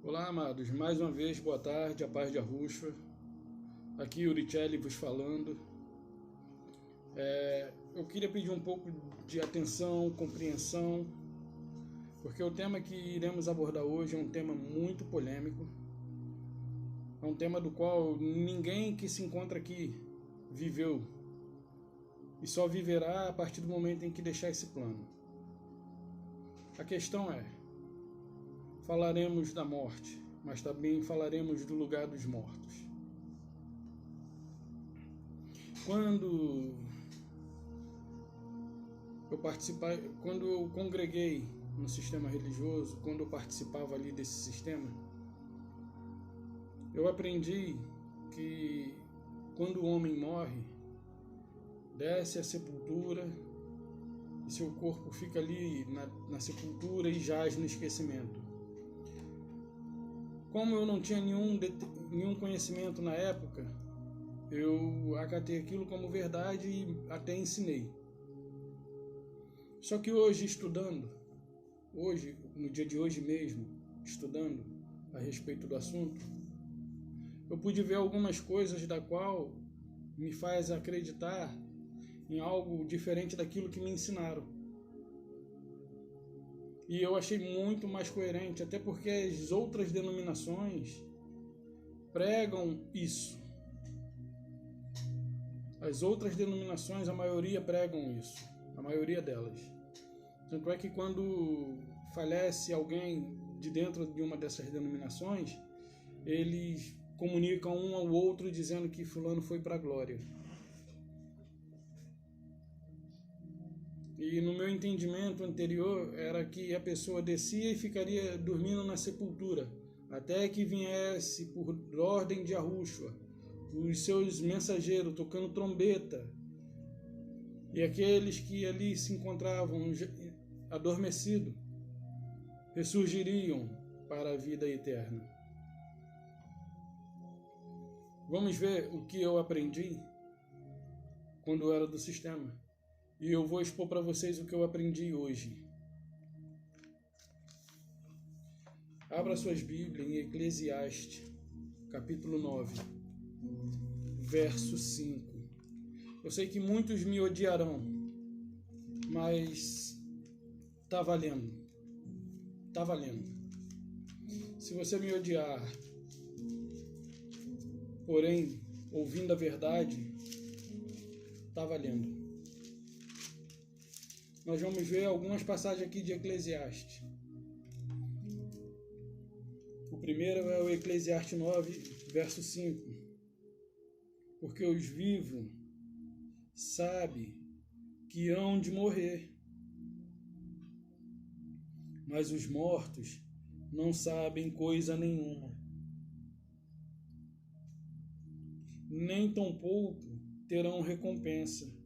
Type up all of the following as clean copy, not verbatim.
Olá, amados. Mais uma vez, boa tarde, a paz de Yahushua. Aqui, Uricelli vos falando. Eu queria pedir um pouco de atenção, compreensão, porque o tema que iremos abordar hoje é um tema muito polêmico. É um tema do qual ninguém que se encontra aqui viveu e só viverá a partir do momento em que deixar esse plano. A questão é: falaremos da morte, mas também falaremos do lugar dos mortos. Quando eu congreguei no sistema religioso, quando eu participava ali desse sistema, eu aprendi que quando o homem morre, desce à sepultura e seu corpo fica ali na sepultura e jaz no esquecimento. Como eu não tinha nenhum conhecimento na época, eu acatei aquilo como verdade e até ensinei. Só que hoje, no dia de hoje mesmo, estudando a respeito do assunto, eu pude ver algumas coisas da qual me faz acreditar em algo diferente daquilo que me ensinaram. E eu achei muito mais coerente, até porque as outras denominações pregam isso. As outras denominações, a maioria pregam isso, a maioria delas. Tanto é que quando falece alguém de dentro de uma dessas denominações, eles comunicam um ao outro dizendo que fulano foi para a glória. E no meu entendimento anterior era que a pessoa descia e ficaria dormindo na sepultura, até que viesse, por ordem de Yahushua, os seus mensageiros tocando trombeta, e aqueles que ali se encontravam adormecidos ressurgiriam para a vida eterna. Vamos ver o que eu aprendi quando eu era do sistema. E eu vou expor para vocês o que eu aprendi hoje. Abra suas Bíblias em Eclesiastes, capítulo 9, verso 5. Eu sei que muitos me odiarão, mas tá valendo. Tá valendo. Se você me odiar, porém, ouvindo a verdade, tá valendo. Nós vamos ver algumas passagens aqui de Eclesiastes. O primeiro é o Eclesiastes 9, verso 5. Porque os vivos sabem que hão de morrer, mas os mortos não sabem coisa nenhuma, nem tampouco terão recompensa,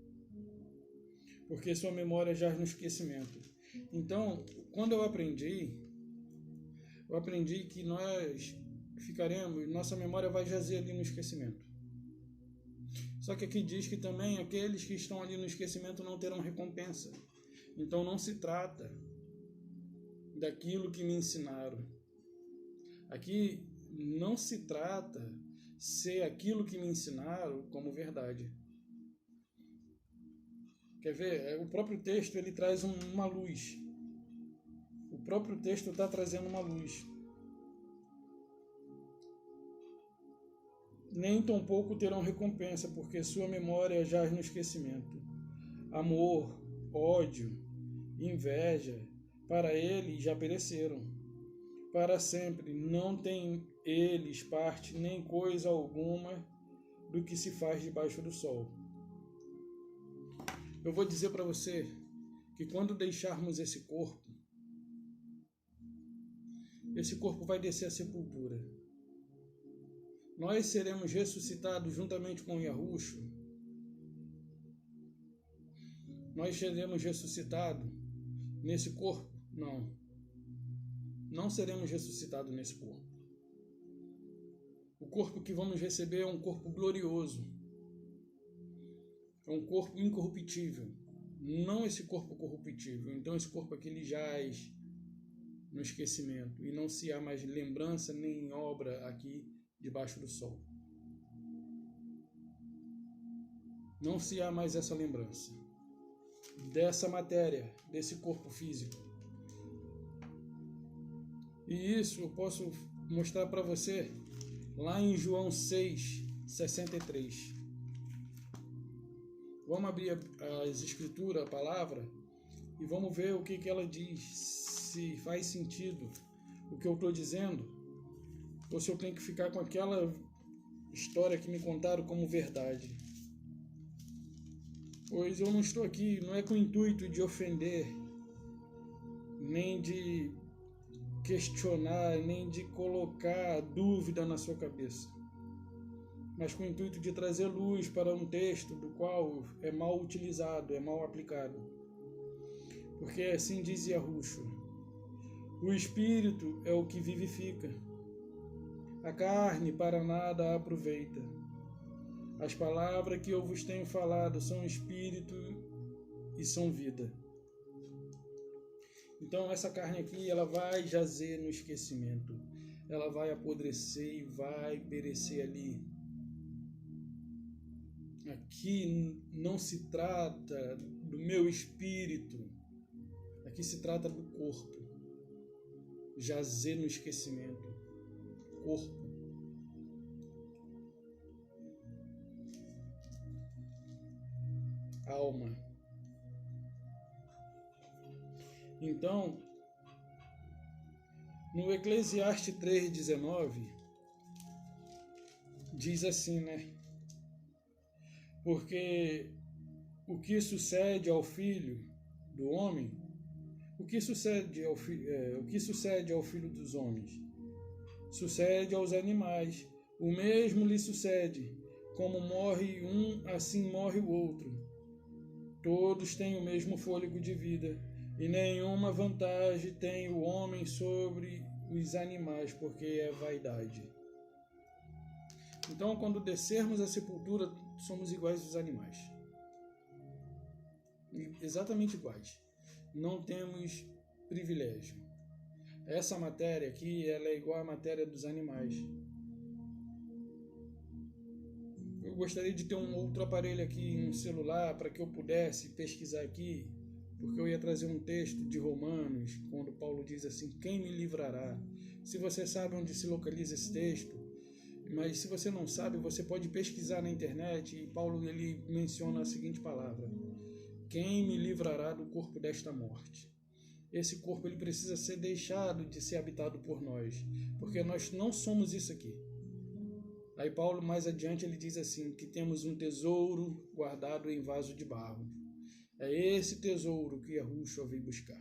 porque sua memória jaz no esquecimento. Então, quando eu aprendi que nós nossa memória vai jazer ali no esquecimento. Só que aqui diz que também aqueles que estão ali no esquecimento não terão recompensa. Então não se trata daquilo que me ensinaram. Aqui não se trata ser aquilo que me ensinaram como verdade. Quer ver? O próprio texto ele traz uma luz. O próprio texto está trazendo uma luz. Nem tampouco terão recompensa, porque sua memória jaz no esquecimento. Amor, ódio, inveja, para eles já pereceram. Para sempre não tem eles parte nem coisa alguma do que se faz debaixo do sol. Eu vou dizer para você que quando deixarmos esse corpo vai descer à sepultura. Nós seremos ressuscitados juntamente com Yahushua. Nós seremos ressuscitados nesse corpo? Não. Não seremos ressuscitados nesse corpo. O corpo que vamos receber é um corpo glorioso. É um corpo incorruptível. Não esse corpo corruptível. Então esse corpo aqui ele jaz no esquecimento, e não se há mais lembrança nem obra aqui debaixo do sol. Não se há mais essa lembrança dessa matéria, desse corpo físico. E isso eu posso mostrar para você lá em João 6:63. Vamos abrir as escrituras, a palavra, e vamos ver o que ela diz, se faz sentido o que eu estou dizendo, ou se eu tenho que ficar com aquela história que me contaram como verdade. Pois eu não estou aqui, não é com o intuito de ofender, nem de questionar, nem de colocar dúvida na sua cabeça, mas com o intuito de trazer luz para um texto do qual é mal utilizado, é mal aplicado. Porque assim dizia Yahushua: o espírito é o que vivifica, a carne para nada aproveita. As palavras que eu vos tenho falado são espírito e são vida. Então essa carne aqui, ela vai jazer no esquecimento, ela vai apodrecer e vai perecer ali. Aqui não se trata do meu espírito, aqui se trata do corpo, jazer no esquecimento, corpo. Alma. Então, no Eclesiastes 3:19, diz assim, né? Porque o que sucede ao filho do homem, o que sucede ao filho dos homens, sucede aos animais. O mesmo lhe sucede. Como morre um, assim morre o outro. Todos têm o mesmo fôlego de vida, e nenhuma vantagem tem o homem sobre os animais, porque é vaidade. Então, quando descermos à sepultura, somos iguais aos animais. Exatamente iguais. Não temos privilégio. Essa matéria aqui, ela é igual à matéria dos animais. Eu gostaria de ter um outro aparelho aqui, um celular, para que eu pudesse pesquisar aqui, porque eu ia trazer um texto de Romanos, quando Paulo diz assim: quem me livrará? Se você sabe onde se localiza esse texto, mas se você não sabe, você pode pesquisar na internet, e Paulo ele menciona a seguinte palavra: quem me livrará do corpo desta morte? Esse corpo ele precisa ser deixado de ser habitado por nós, porque nós não somos isso aqui. Aí Paulo, mais adiante, ele diz assim, que temos um tesouro guardado em vaso de barro. É esse tesouro que Yahushua veio buscar.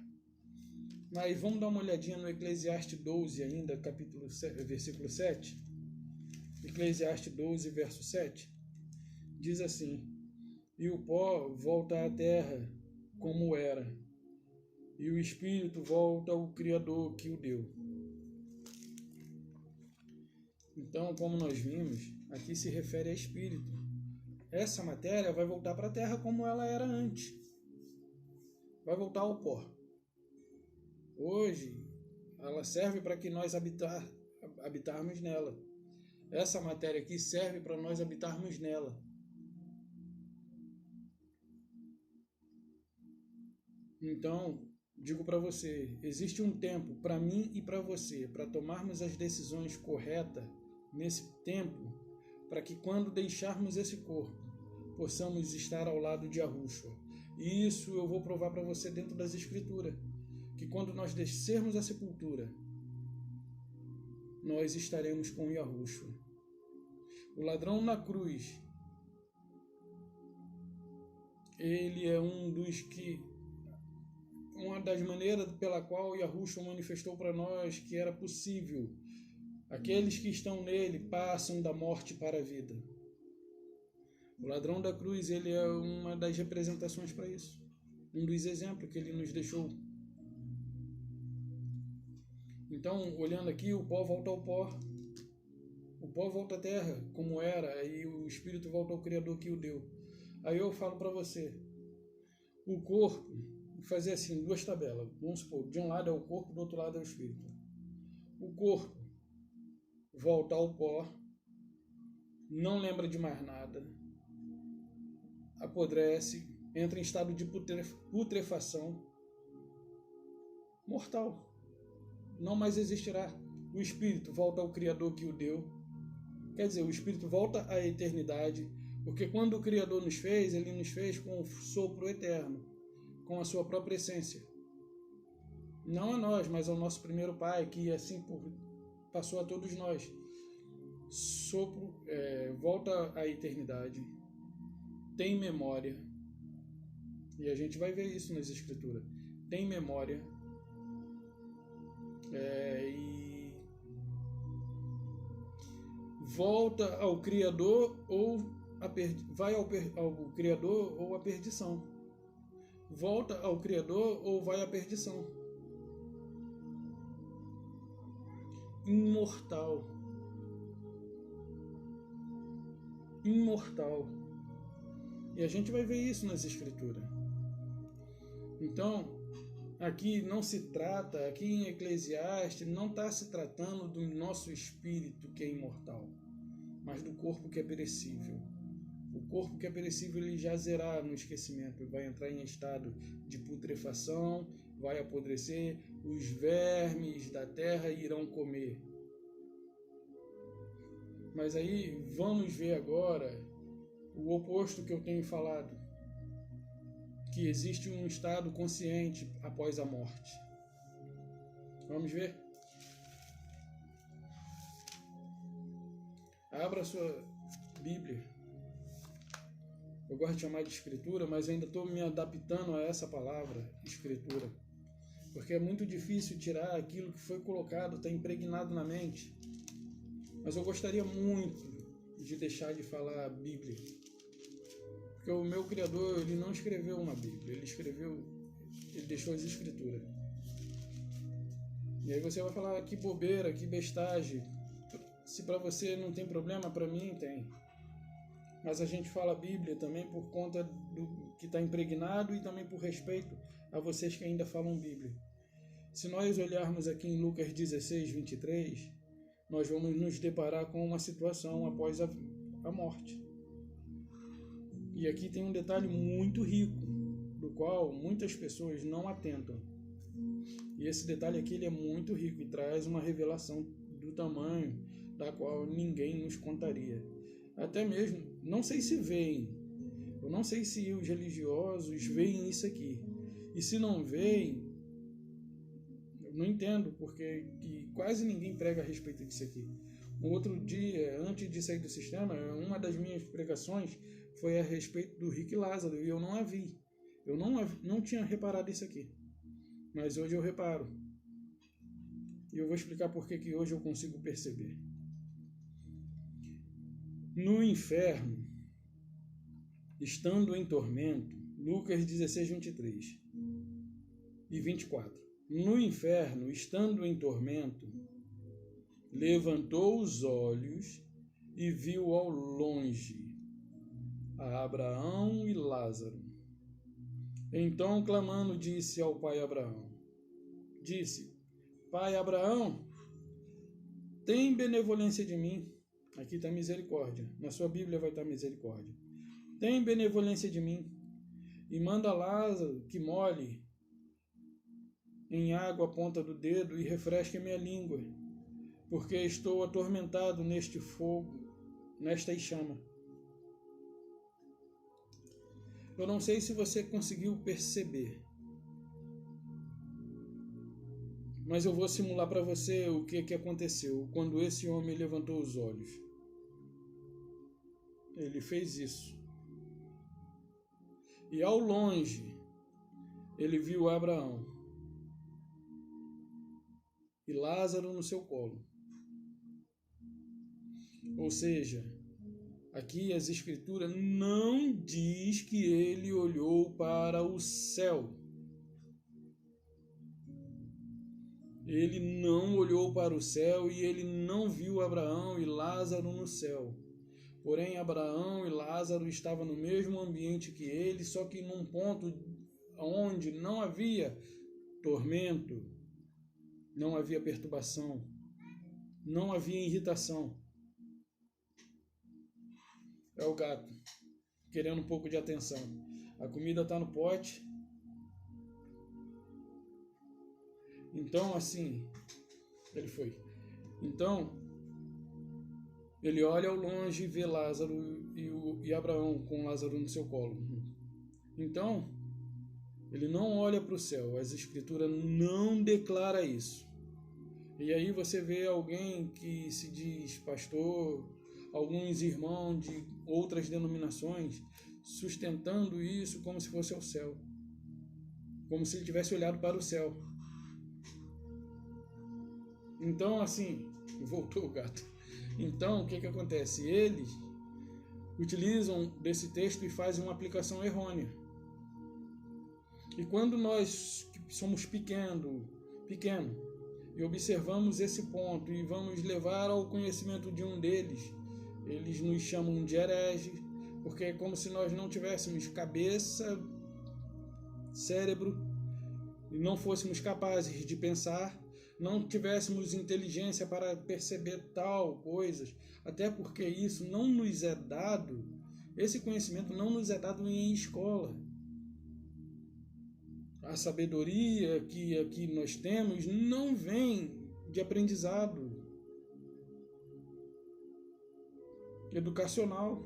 Mas vamos dar uma olhadinha no Eclesiastes 12 ainda, versículo 7. Eclesiastes 12, verso 7. Diz assim: e o pó volta à terra como era, e o espírito volta ao Criador que o deu. Então, como nós vimos, aqui se refere a espírito. Essa matéria vai voltar para a terra como ela era antes. Vai voltar ao pó. Hoje, ela serve para que nós habitarmos nela. Essa matéria aqui serve para nós habitarmos nela. Então, digo para você, existe um tempo para mim e para você, para tomarmos as decisões corretas nesse tempo, para que quando deixarmos esse corpo, possamos estar ao lado de Yahushua. E isso eu vou provar para você dentro das Escrituras, que quando nós descermos a sepultura, nós estaremos com Yahushua. O ladrão na cruz, ele é uma das maneiras pela qual Yahushua manifestou para nós que era possível. Aqueles que estão nele passam da morte para a vida. O ladrão da cruz, ele é uma das representações para isso. Um dos exemplos que ele nos deixou. Então, olhando aqui, o pó volta ao pó. O pó volta à terra, como era, e o espírito volta ao Criador que o deu. Aí eu falo para você, o corpo fazer assim, duas tabelas. Vamos supor, de um lado é o corpo, do outro lado é o espírito. O corpo volta ao pó, não lembra de mais nada, apodrece, entra em estado de putrefação, mortal, não mais existirá. O espírito volta ao Criador que o deu, quer dizer, o espírito volta à eternidade, porque quando o Criador nos fez, ele nos fez com o sopro eterno, com a sua própria essência. Não a nós, mas ao nosso primeiro pai, que assim passou a todos nós. Sopro, volta à eternidade, tem memória, e a gente vai ver isso nas escrituras, tem memória, e volta ao Criador ou vai ao Criador ou à perdição, volta ao Criador ou vai à perdição. Imortal. E a gente vai ver isso nas escrituras. Então, aqui não se trata, aqui em Eclesiastes, não está se tratando do nosso espírito que é imortal, mas do corpo que é perecível. O corpo que é perecível, ele jazerá no esquecimento, vai entrar em estado de putrefação, vai apodrecer, os vermes da terra irão comer. Mas aí vamos ver agora o oposto que eu tenho falado, que existe um estado consciente após a morte. Vamos ver? Abra a sua Bíblia. Eu gosto de chamar de escritura, mas ainda estou me adaptando a essa palavra, escritura. Porque é muito difícil tirar aquilo que foi colocado, está impregnado na mente. Mas eu gostaria muito de deixar de falar Bíblia. Porque o meu Criador, ele não escreveu uma Bíblia, ele deixou as escrituras. E aí você vai falar, que bobeira, que bestagem. Se para você não tem problema, para mim tem. Mas a gente fala Bíblia também por conta do que está impregnado e também por respeito a vocês que ainda falam Bíblia. Se nós olharmos aqui em Lucas 16, 23, nós vamos nos deparar com uma situação após a morte. E aqui tem um detalhe muito rico, do qual muitas pessoas não atentam. E esse detalhe aqui ele é muito rico e traz uma revelação do tamanho da qual ninguém nos contaria. Até mesmo, não sei se veem, eu não sei se os religiosos veem isso aqui. E se não veem, eu não entendo, porque quase ninguém prega a respeito disso aqui. Um outro dia, antes de sair do sistema, uma das minhas pregações foi a respeito do Rick Lázaro, e eu não a vi. Eu não tinha reparado isso aqui. Mas hoje eu reparo. E eu vou explicar por que hoje eu consigo perceber. No inferno, estando em tormento, Lucas 16, 23 e 24. No inferno, estando em tormento, levantou os olhos e viu ao longe a Abraão e Lázaro. Então, clamando, disse ao pai Abraão, Pai Abraão, tem benevolência de mim. Aqui está misericórdia. Na sua Bíblia vai estar misericórdia. Tem benevolência de mim. E manda Lázaro que molhe em água a ponta do dedo e refresque a minha língua, porque estou atormentado neste fogo, nesta chama. Eu não sei se você conseguiu perceber, mas eu vou simular para você o que aconteceu quando esse homem levantou os olhos. Ele fez isso. E ao longe, ele viu Abraão e Lázaro no seu colo. Ou seja, aqui as escrituras não diz que ele olhou para o céu. Ele não olhou para o céu e ele não viu Abraão e Lázaro no céu. Porém, Abraão e Lázaro estavam no mesmo ambiente que ele, só que num ponto onde não havia tormento, não havia perturbação, não havia irritação. É o gato querendo um pouco de atenção. A comida está no pote. Então, assim, ele foi. Então, ele olha ao longe e vê Lázaro e Abraão com Lázaro no seu colo. Então, ele não olha para o céu. As Escrituras não declaram isso. E aí você vê alguém que se diz pastor, alguns irmãos de outras denominações, sustentando isso como se fosse ao céu. Como se ele tivesse olhado para o céu. Então, assim, voltou o gato. Então, o que acontece? Eles utilizam desse texto e fazem uma aplicação errônea. E quando nós somos pequeno, e observamos esse ponto e vamos levar ao conhecimento de um deles, eles nos chamam de herege, porque é como se nós não tivéssemos cabeça, cérebro, e não fôssemos capazes de pensar, não tivéssemos inteligência para perceber tal coisas, até porque isso não nos é dado, esse conhecimento não nos é dado em escola. A sabedoria que aqui nós temos não vem de aprendizado educacional,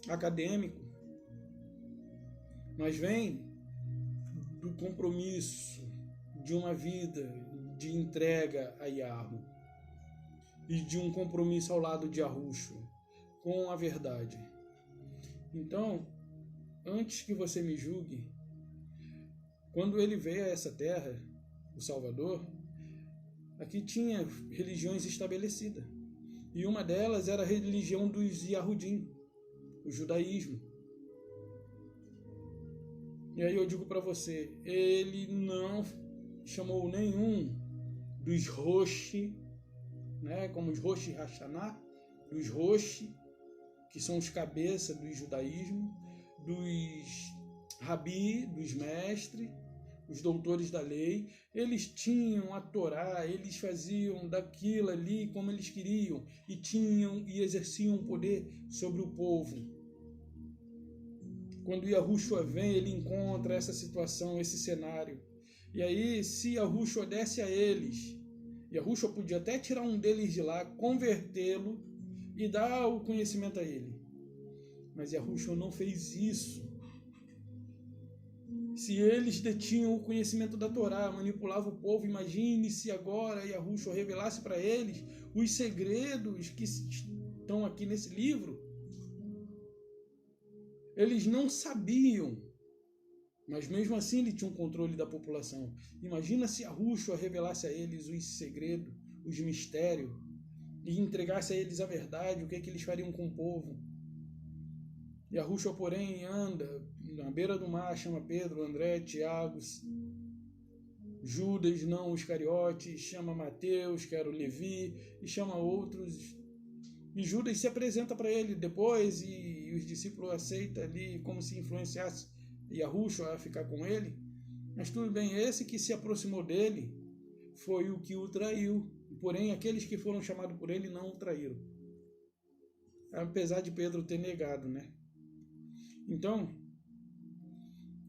acadêmico, mas vem do compromisso de uma vida de entrega a Yahweh e de um compromisso ao lado de Yahushua com a verdade. Então, antes que você me julgue, quando ele veio a essa terra, o Salvador, aqui tinha religiões estabelecidas. E uma delas era a religião dos Yahudim, o judaísmo. E aí eu digo para você, ele não chamou nenhum dos Roshi, né, como os Roshi Hashanah, dos Roshi, que são os cabeças do judaísmo, dos Rabi, dos mestres, os doutores da lei. Eles tinham a Torá, eles faziam daquilo ali como eles queriam e tinham e exerciam poder sobre o povo. Quando Yahushua vem, ele encontra essa situação, esse cenário. E aí, se Yahushua desse a eles, Yahushua podia até tirar um deles de lá, convertê-lo e dar o conhecimento a ele. Mas Yahushua não fez isso. Se eles detinham o conhecimento da Torá, manipulavam o povo, imagine se agora Yahushua revelasse para eles os segredos que estão aqui nesse livro. Eles não sabiam, mas mesmo assim ele tinha um controle da população. Imagina se Yahushua revelasse a eles os segredos, os mistérios, e entregasse a eles a verdade, o que eles fariam com o povo. Yahushua, porém, anda na beira do mar, chama Pedro, André, Tiago, Judas, não, os Iscariotes, chama Mateus, que era o Levi, e chama outros. E Judas se apresenta para ele depois, e os discípulos aceitam ali como se influenciasse Yahushua a ficar com ele. Mas tudo bem, esse que se aproximou dele foi o que o traiu. Porém, aqueles que foram chamados por ele não o traíram. Apesar de Pedro ter negado, né? Então,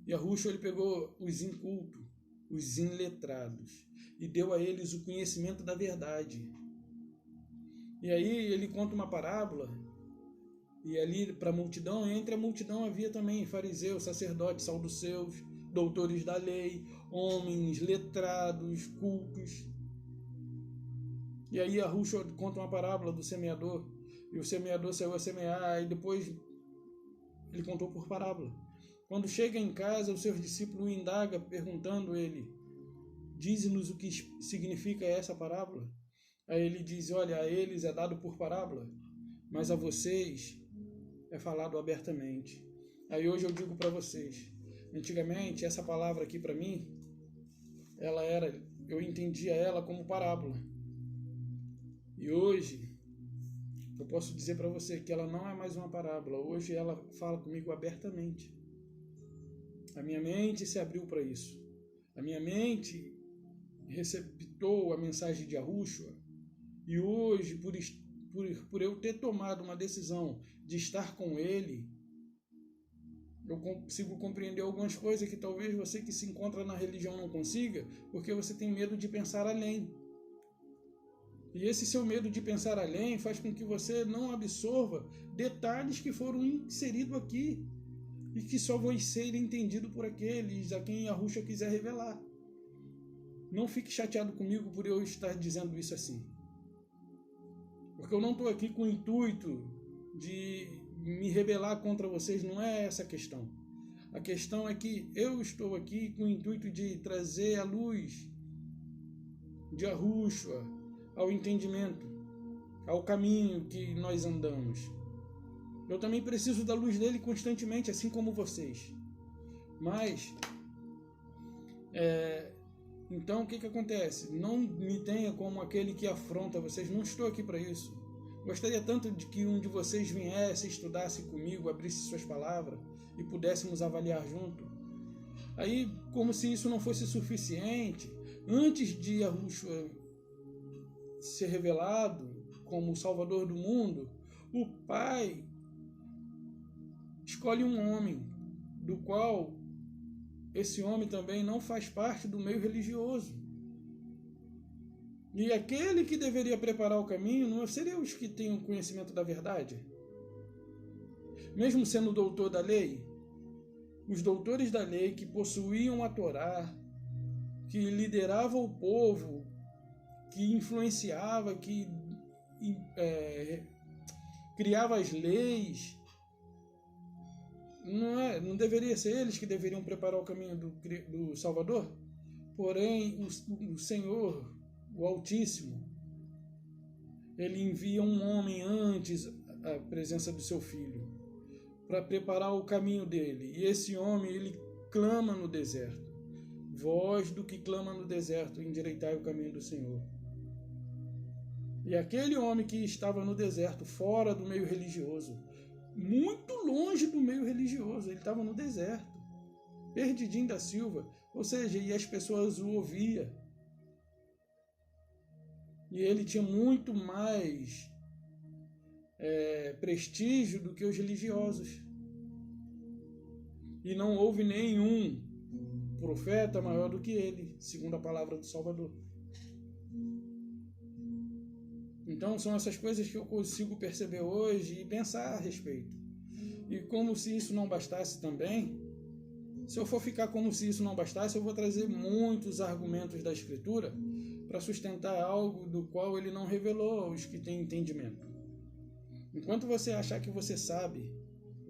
Yahushua ele pegou os incultos, os iletrados, e deu a eles o conhecimento da verdade. E aí ele conta uma parábola, e ali para a multidão, entre a multidão havia também fariseus, sacerdotes, saduceus, doutores da lei, homens letrados, cultos. E aí Yahushua conta uma parábola do semeador, e o semeador saiu a semear, e depois ele contou por parábola. Quando chega em casa, o seu discípulo indaga, perguntando ele, dize-nos o que significa essa parábola. Aí ele diz, olha, a eles é dado por parábola, mas a vocês é falado abertamente. Aí hoje eu digo para vocês, antigamente essa palavra aqui para mim, eu entendia ela como parábola. E hoje eu posso dizer para você que ela não é mais uma parábola. Hoje ela fala comigo abertamente. A minha mente se abriu para isso. A minha mente receptou a mensagem de Yahushua. E hoje, por eu ter tomado uma decisão de estar com ele, eu consigo compreender algumas coisas que talvez você que se encontra na religião não consiga, porque você tem medo de pensar além. E esse seu medo de pensar além faz com que você não absorva detalhes que foram inseridos aqui e que só vão ser entendidos por aqueles a quem Yahushua quiser revelar. Não fique chateado comigo por eu estar dizendo isso assim. Porque eu não estou aqui com o intuito de me rebelar contra vocês, não é essa a questão. A questão é que eu estou aqui com o intuito de trazer a luz de Yahushua ao entendimento, ao caminho que nós andamos. Eu também preciso da luz dele constantemente, assim como vocês. Mas, então o que acontece? Não me tenha como aquele que afronta vocês, não estou aqui para isso. Gostaria tanto de que um de vocês viesse, estudasse comigo, abrisse suas palavras e pudéssemos avaliar junto. Aí, como se isso não fosse suficiente, antes de Yahushua ser revelado como o Salvador do mundo, o Pai escolhe um homem, do qual esse homem também não faz parte do meio religioso. E aquele que deveria preparar o caminho não seria os que têm o conhecimento da verdade? Mesmo sendo doutor da lei, os doutores da lei que possuíam a Torá, que lideravam o povo, que influenciava, que criava as leis, não deveria ser eles que deveriam preparar o caminho do Salvador? Porém, o Senhor, o Altíssimo, ele envia um homem antes à presença do seu filho, para preparar o caminho dele. E esse homem, ele clama no deserto. Voz do que clama no deserto, endireitai o caminho do Senhor. E aquele homem que estava no deserto, fora do meio religioso, muito longe do meio religioso, ele estava no deserto, perdidinho da Silva, ou seja, e as pessoas o ouviam. E ele tinha muito mais prestígio do que os religiosos. E não houve nenhum profeta maior do que ele, segundo a palavra do Salvador. Então são essas coisas que eu consigo perceber hoje e pensar a respeito. E como se isso não bastasse também, se eu for ficar como se isso não bastasse, eu vou trazer muitos argumentos da Escritura para sustentar algo do qual ele não revelou aos que têm entendimento. Enquanto você achar que você sabe,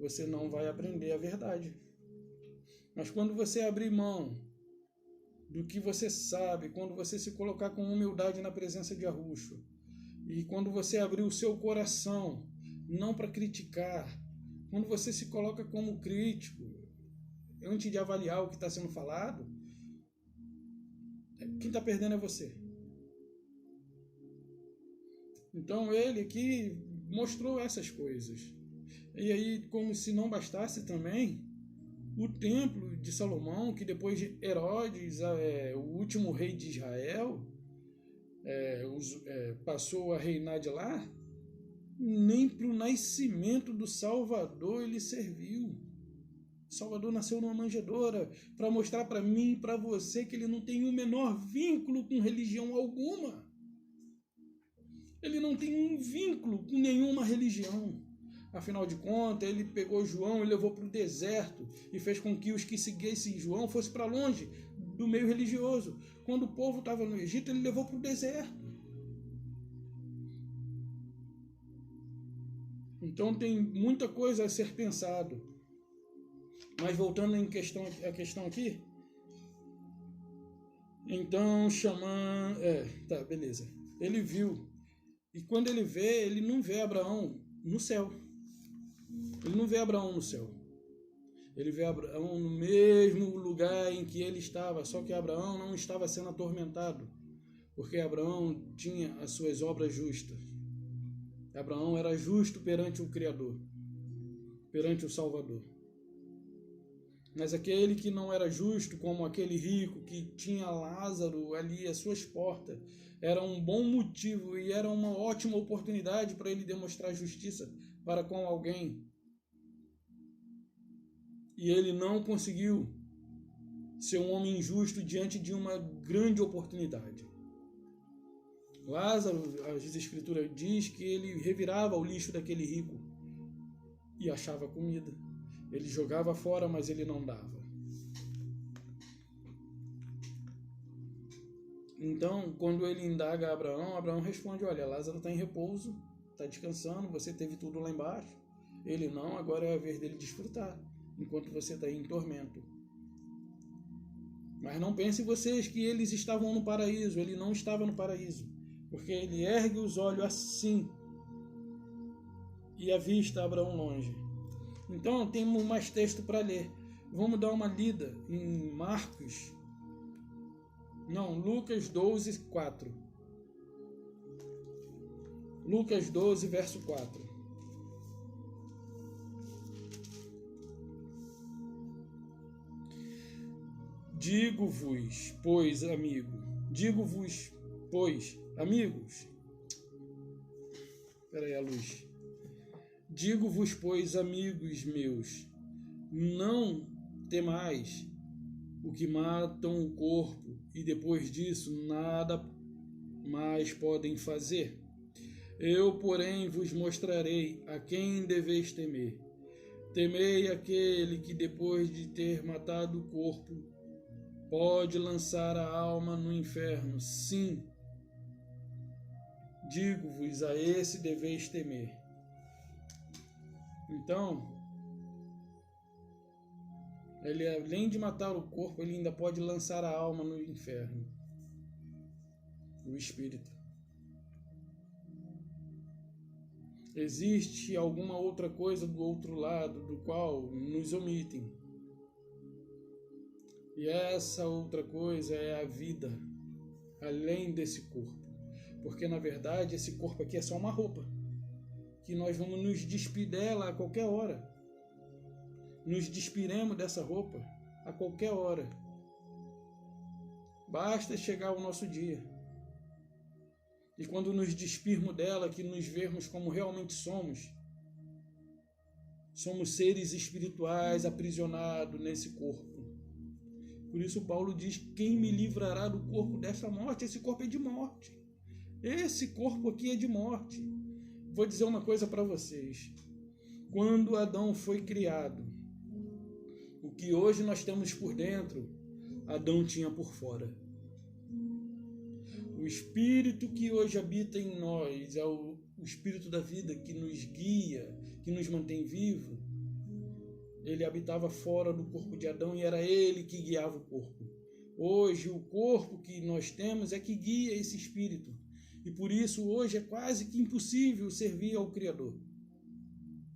você não vai aprender a verdade. Mas quando você abrir mão do que você sabe, quando você se colocar com humildade na presença de Yahushua, e quando você abrir o seu coração, não para criticar, quando você se coloca como crítico, antes de avaliar o que está sendo falado, quem está perdendo é você. Então ele aqui mostrou essas coisas. E aí, como se não bastasse também, o templo de Salomão, que depois de Herodes, o último rei de Israel, passou a reinar de lá, nem para o nascimento do Salvador ele serviu. O Salvador nasceu numa manjedoura para mostrar para mim e para você que ele não tem o menor vínculo com religião alguma. Ele não tem um vínculo com nenhuma religião. Afinal de contas, ele pegou João e levou para o deserto e fez com que os que seguissem João fossem para longe do meio religioso. Quando o povo estava no Egito, ele levou para o deserto. Então tem muita coisa a ser pensado. Mas voltando à questão aqui, então chamando... beleza. Ele viu. E quando ele vê, ele não vê Abraão no céu. Ele não vê Abraão no céu. Ele vê Abraão no mesmo lugar em que ele estava, só que Abraão não estava sendo atormentado, porque Abraão tinha as suas obras justas. Abraão era justo perante o Criador, perante o Salvador. Mas aquele que não era justo, como aquele rico que tinha Lázaro ali às suas portas, era um bom motivo e era uma ótima oportunidade para ele demonstrar justiça para com alguém. E ele não conseguiu ser um homem justo diante de uma grande oportunidade. Lázaro, as escrituras diz que ele revirava o lixo daquele rico e achava comida. Ele jogava fora, mas ele não dava. Então, quando ele indaga a Abraão, Abraão responde: olha, Lázaro está em repouso, está descansando, você teve tudo lá embaixo. Ele não, agora é a vez dele desfrutar, enquanto você está aí em tormento. Mas não pensem vocês que eles estavam no paraíso. Ele não estava no paraíso, porque ele ergue os olhos assim e avista Abraão longe. Então, temos mais texto para ler. Vamos dar uma lida em Lucas 12, 4. Lucas 12, verso 4. Digo-vos, pois, amigos. Peraí, a luz. Digo-vos, pois, amigos meus, não temais o que matam o corpo, e depois disso nada mais podem fazer. Eu, porém, vos mostrarei a quem deveis temer. Temei aquele que, depois de ter matado o corpo, pode lançar a alma no inferno. Sim, digo-vos, a esse deveis temer. Então, ele, além de matar o corpo, ele ainda pode lançar a alma no inferno, o espírito. Existe alguma outra coisa do outro lado, do qual nos omitem. E essa outra coisa é a vida, além desse corpo. Porque, na verdade, esse corpo aqui é só uma roupa, que nós vamos nos despir dela a qualquer hora. Nos despiremos dessa roupa a qualquer hora. Basta chegar o nosso dia. E quando nos despirmos dela, que nos vermos como realmente somos seres espirituais aprisionados nesse corpo. Por isso Paulo diz: quem me livrará do corpo desta morte? Esse corpo é de morte. Esse corpo aqui é de morte. Vou dizer uma coisa para vocês. Quando Adão foi criado, o que hoje nós temos por dentro, Adão tinha por fora. O espírito que hoje habita em nós é o espírito da vida que nos guia, que nos mantém vivo. Ele habitava fora do corpo de Adão e era ele que guiava o corpo. Hoje, o corpo que nós temos é que guia esse espírito. E por isso, hoje, é quase que impossível servir ao Criador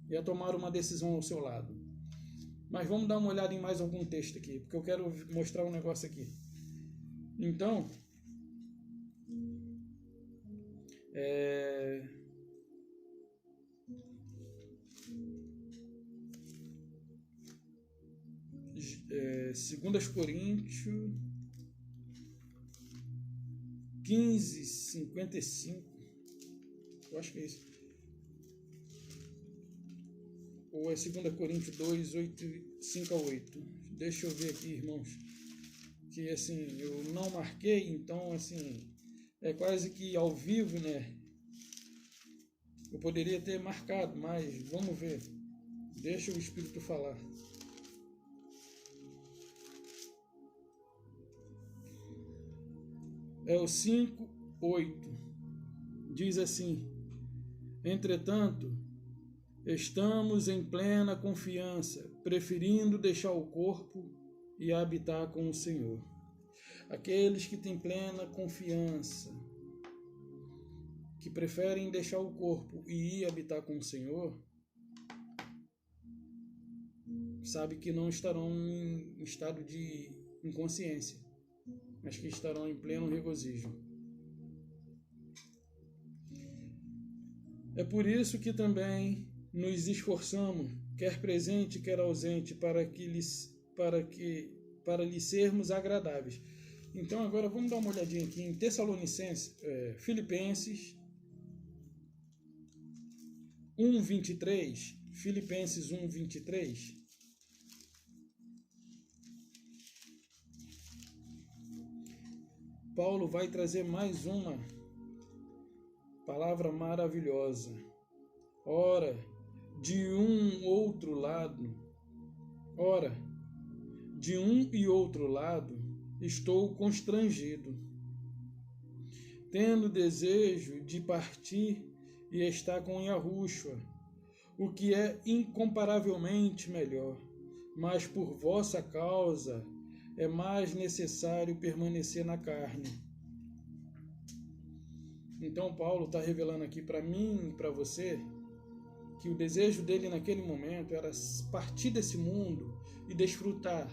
e a tomar uma decisão ao seu lado. Mas vamos dar uma olhada em mais algum texto aqui, porque eu quero mostrar um negócio aqui. Então, Segundas Coríntios 15, 55, eu acho que é isso, ou é 2 Coríntios 2, 5 a 8, deixa eu ver aqui, irmãos, que assim, eu não marquei, então assim, é quase que ao vivo, né, eu poderia ter marcado, mas vamos ver, deixa o Espírito falar. É o 5, 8. Diz assim: entretanto, estamos em plena confiança, preferindo deixar o corpo e habitar com o Senhor. Aqueles que têm plena confiança, que preferem deixar o corpo e ir habitar com o Senhor, sabe que não estarão em estado de inconsciência, mas que estarão em pleno regozijo. É por isso que também nos esforçamos, quer presente, quer ausente, para que lhes para lhe sermos agradáveis. Então agora vamos dar uma olhadinha aqui em Filipenses 1:23. Filipenses 1:23. Paulo vai trazer mais uma palavra maravilhosa. Ora, de um e outro lado, estou constrangido, tendo desejo de partir e estar com Yahushua, o que é incomparavelmente melhor, mas por vossa causa é mais necessário permanecer na carne. Então Paulo está revelando aqui para mim e para você que o desejo dele naquele momento era partir desse mundo e desfrutar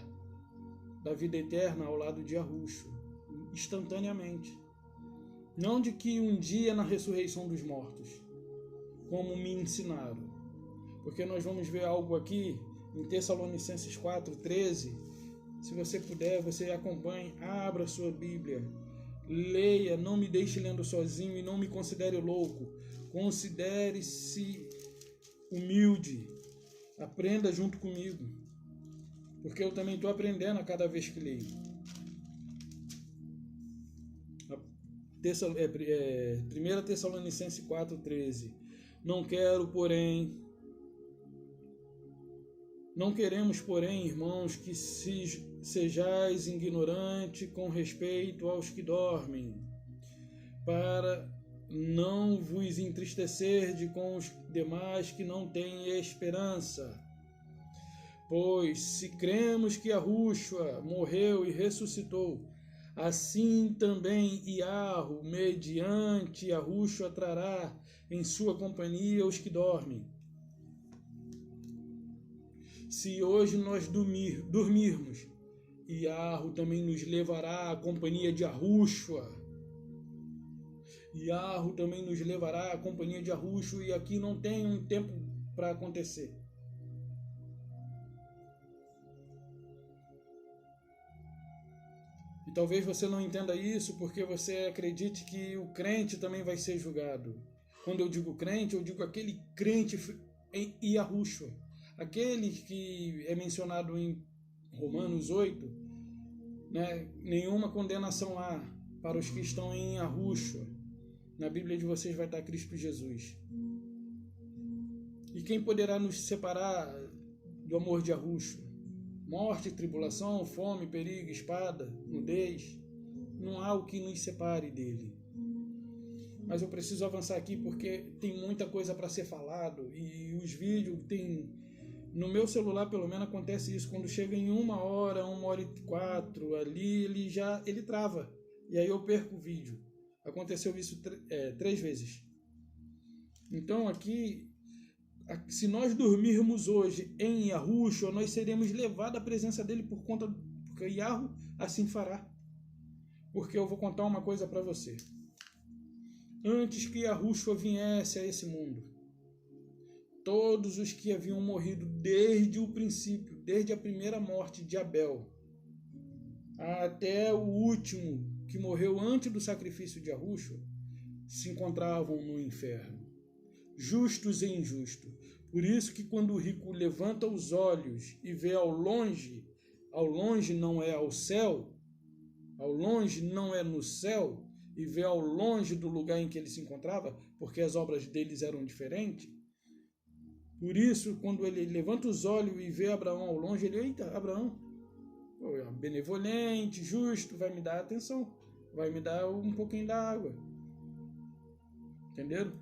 da vida eterna ao lado de Yahushua, instantaneamente. Não de que um dia na ressurreição dos mortos, como me ensinaram. Porque nós vamos ver algo aqui em Tessalonicenses 4:13. Se você puder, você acompanhe, abra sua Bíblia, leia, não me deixe lendo sozinho e não me considere louco. Considere-se humilde, aprenda junto comigo, porque eu também estou aprendendo a cada vez que leio. 1 Tessalonicenses 4:13. Não queremos, porém, irmãos, que sejais ignorantes com respeito aos que dormem, para não vos entristecerdes com os demais que não têm esperança. Pois se cremos que Yahushua morreu e ressuscitou, assim também Iarro, mediante Yahushua, trará em sua companhia os que dormem. Se hoje nós dormirmos, Iarro também nos levará à companhia de Yahushua. Iarro também nos levará à companhia de Yahushua, e aqui não tem um tempo para acontecer. E talvez você não entenda isso porque você acredite que o crente também vai ser julgado. Quando eu digo crente, eu digo aquele crente em Yahushua. Aquele que é mencionado em Romanos 8, né? Nenhuma condenação há para os que estão em Yahushua. Na Bíblia de vocês vai estar Cristo Jesus. E quem poderá nos separar do amor de Yahushua? Morte, tribulação, fome, perigo, espada, nudez. Não há o que nos separe dele. Mas eu preciso avançar aqui porque tem muita coisa para ser falado. E os vídeos tem... No meu celular, pelo menos, acontece isso. Quando chega em 1h e 4, ali ele trava. E aí eu perco o vídeo. Aconteceu isso 3 vezes. Então aqui, se nós dormirmos hoje em Yahushua, nós seremos levados à presença dele porque Yahweh assim fará. Porque eu vou contar uma coisa para você. Antes que Yahushua viesse a esse mundo, todos os que haviam morrido desde o princípio, desde a primeira morte de Abel, até o último que morreu antes do sacrifício de Yahushua, se encontravam no inferno, justos e injustos. Por isso que quando o rico levanta os olhos e vê ao longe não é ao céu, ao longe não é no céu, e vê ao longe do lugar em que ele se encontrava, porque as obras deles eram diferentes. Por isso, quando ele levanta os olhos e vê Abraão ao longe, ele, eita, Abraão, benevolente, justo, vai me dar atenção, vai me dar um pouquinho da água. Entenderam?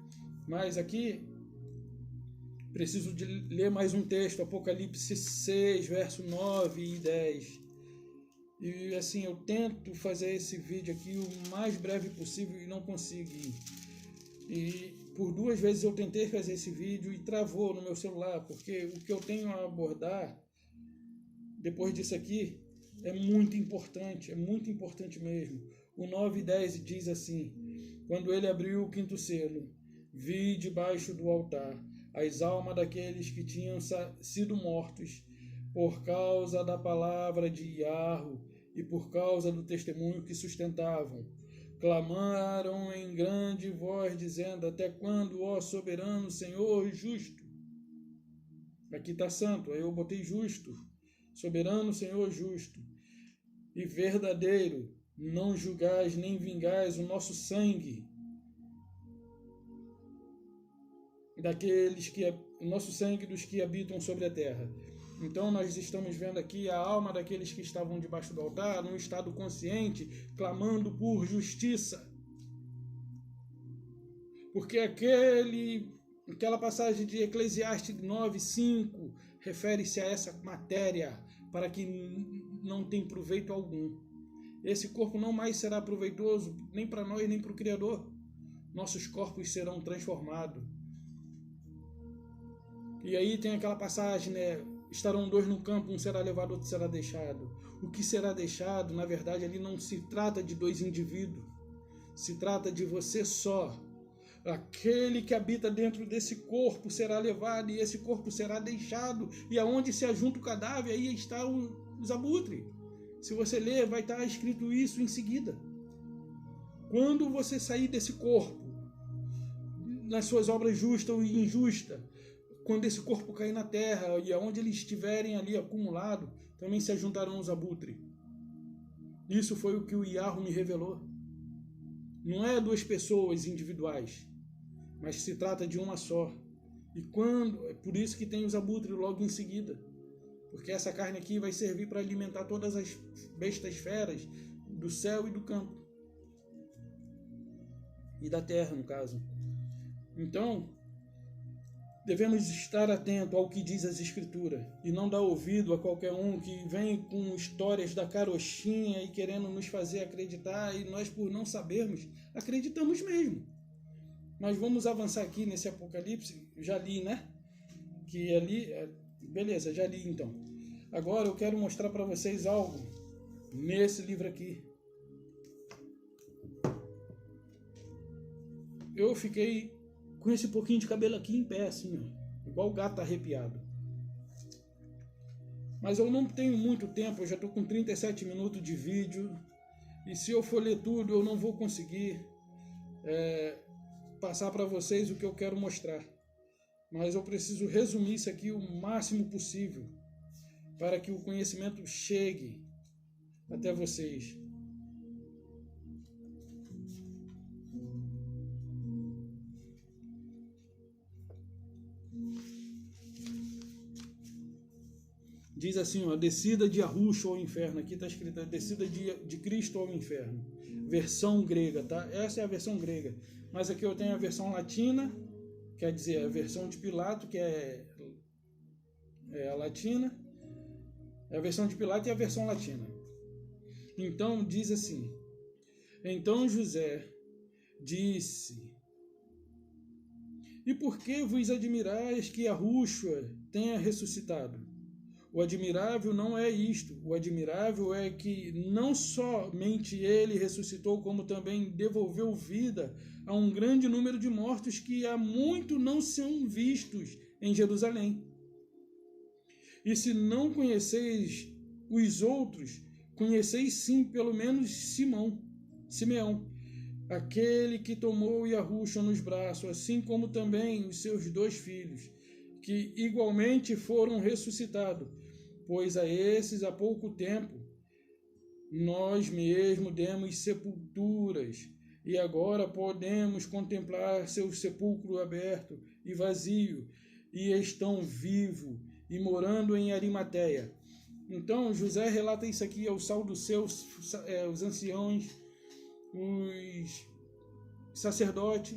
Mas aqui, preciso de ler mais um texto, Apocalipse 6, verso 9 e 10. E assim, eu tento fazer esse vídeo aqui o mais breve possível e não consegui. E por 2 vezes eu tentei fazer esse vídeo e travou no meu celular, porque o que eu tenho a abordar depois disso aqui é muito importante mesmo. O 9 e 10 diz assim: quando ele abriu o 5º selo, vi debaixo do altar as almas daqueles que tinham sido mortos por causa da palavra de Iarro e por causa do testemunho que sustentavam. Clamaram em grande voz, dizendo: até quando, ó soberano Senhor justo? Aqui está santo, aí eu botei justo. Soberano Senhor justo e verdadeiro, não julgais nem vingais o nosso sangue o nosso sangue dos que habitam sobre a terra. Então nós estamos vendo aqui a alma daqueles que estavam debaixo do altar, num estado consciente, clamando por justiça. Porque aquela passagem de Eclesiastes 9:5 refere-se a essa matéria, para que não tem proveito algum. Esse corpo não mais será proveitoso, nem para nós, nem para o Criador. Nossos corpos serão transformados. E aí tem aquela passagem, né? Estarão dois no campo, um será levado, outro será deixado. O que será deixado, na verdade, ali não se trata de dois indivíduos. Se trata de você só. Aquele que habita dentro desse corpo será levado e esse corpo será deixado. E aonde se ajunta o cadáver, aí está os abutres. Se você ler, vai estar escrito isso em seguida. Quando você sair desse corpo, nas suas obras justas ou injustas, quando esse corpo cair na terra e aonde eles estiverem ali acumulado, também se ajuntarão os abutres. Isso foi o que o Iarro me revelou. Não é duas pessoas individuais, mas se trata de uma só. E é por isso que tem os abutres logo em seguida. Porque essa carne aqui vai servir para alimentar todas as bestas feras do céu e do campo. E da terra, no caso. Então, devemos estar atentos ao que diz as Escrituras e não dar ouvido a qualquer um que vem com histórias da carochinha e querendo nos fazer acreditar, e nós, por não sabermos, acreditamos mesmo. Mas vamos avançar aqui nesse Apocalipse. Já li, né? Que ali... Beleza, já li então. Agora eu quero mostrar para vocês algo nesse livro aqui. Eu fiquei com esse pouquinho de cabelo aqui em pé, assim, ó, igual o gato arrepiado. Mas eu não tenho muito tempo, eu já estou com 37 minutos de vídeo, e se eu for ler tudo, eu não vou conseguir passar para vocês o que eu quero mostrar. Mas eu preciso resumir isso aqui o máximo possível, para que o conhecimento chegue até vocês. Diz assim, ó, descida de Yahusha ao inferno. Aqui está escrito a descida de Cristo ao inferno. Versão grega, tá? Essa é a versão grega. Mas aqui eu tenho a versão latina, quer dizer, a versão de Pilato, que é a latina. É a versão de Pilato e a versão latina. Então, diz assim. Então José disse: e por que vos admirais que Yahusha tenha ressuscitado? O admirável não é isto. O admirável é que não somente ele ressuscitou, como também devolveu vida a um grande número de mortos que há muito não são vistos em Jerusalém. E se não conheceis os outros, conheceis sim pelo menos Simeão, aquele que tomou Yahusha nos braços, assim como também os seus 2 filhos, que igualmente foram ressuscitados, pois a esses há pouco tempo nós mesmos demos sepulturas, e agora podemos contemplar seu sepulcro aberto e vazio, e estão vivos e morando em Arimateia. Então José relata isso aqui ao sal dos seus, os anciãos, os sacerdotes.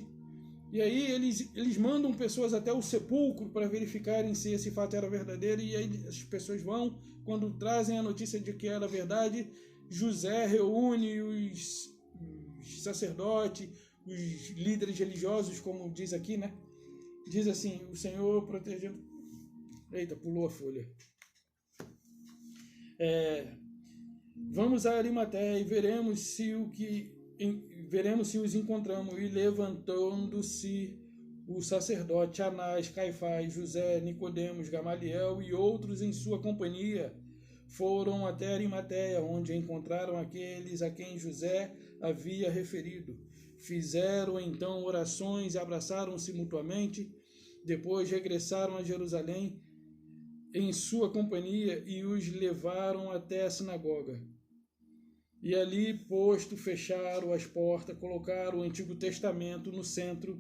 E aí eles mandam pessoas até o sepulcro para verificarem se esse fato era verdadeiro, e aí as pessoas vão, quando trazem a notícia de que era verdade, José reúne os sacerdotes, os líderes religiosos, como diz aqui, né? Diz assim, o Senhor protegendo... Eita, pulou a folha. Vamos a Arimateia e veremos se os encontramos. E levantando-se o sacerdote Anás, Caifás, José, Nicodemos, Gamaliel e outros em sua companhia foram até Arimateia, onde encontraram aqueles a quem José havia referido. Fizeram então orações e abraçaram-se mutuamente. Depois regressaram a Jerusalém em sua companhia e os levaram até a sinagoga. E ali, posto, fecharam as portas, colocaram o Antigo Testamento no centro